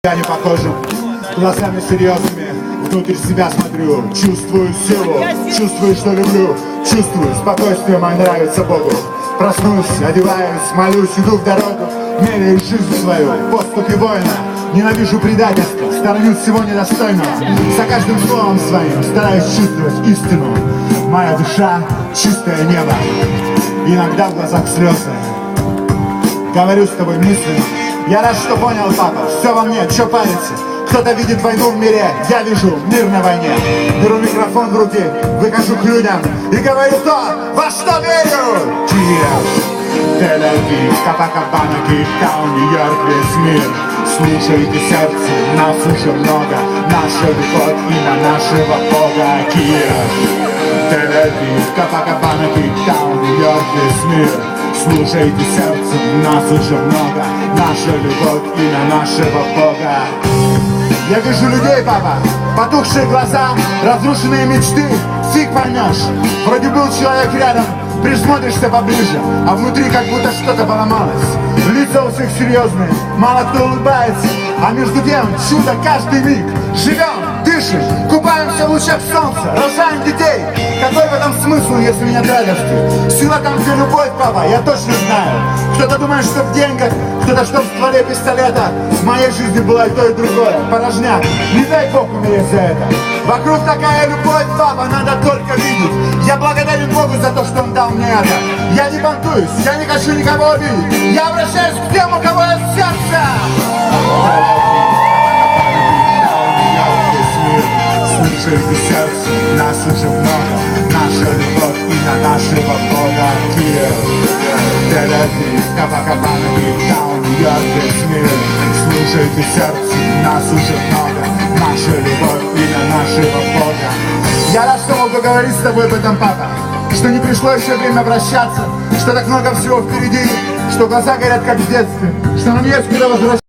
Я не похожим, глазами серьезными внутрь себя смотрю. Чувствую силу, чувствую, что люблю. Чувствую, спокойствие мое нравится Богу. Проснусь, одеваюсь, молюсь, иду в дорогу. Меряю жизнь свою, поступи воина. Ненавижу предательство, сторонюсь всего недостойного. За каждым словом своим стараюсь чувствовать истину. Моя душа — чистое небо, иногда в глазах слезы. Говорю с тобой мысленно. Я рад, что понял, папа, все во мне, чё париться. Кто-то видит войну в мире, я вижу мир на войне. Беру микрофон в руки, выхожу к людям и говорю то, во что верю. Киев, Тель-Авив, Копакабана, Кейптаун, Нью-Йорк, весь мир. Слушайте сердце, нас уже много, наша любовь и на нашего Бога. Киев, Тель-Авив, Копакабана, Кейптаун, Нью-Йорк, весь мир. Слушайте сердце, нас уже много, наша любовь и на нашего Бога. Я вижу людей, папа, потухшие глаза, разрушенные мечты, фиг поймешь. Вроде был человек рядом, присмотришься поближе, а внутри как будто что-то поломалось. Лица у всех серьезные, мало кто улыбается, а между тем чудо каждый миг. Живем, дышим, купаемся в лучах солнца, рожаем детей. Какой в этом смысл, если нет радости? Сила там, где любовь, папа, я точно знаю. Кто-то думает, что в деньгах, кто-то, что в стволе пистолета. В моей жизни было и то, и другое, порожняк. Не дай Бог умереть за это. Вокруг такая любовь, папа, надо только видеть. Я благодарен Богу за то, что Он дал мне это. Я не бунтуюсь, я не хочу никого обидеть. Я обращаюсь к тем, у кого есть сердце. Слушайте сердце, нас уже много, наша любовь и на нашего Бога. Киев, Тель-Авив, Копакабана, Кейптаун, Нью-Йорк, весь мир. Слушайте сердце, нас уже много, наша любовь и на нашего Бога. Я рад, что мог поговорить с тобой об этом, папа. Что не пришло еще время прощаться, что так много всего впереди, что глаза горят как в детстве, что нам есть куда возвращаться.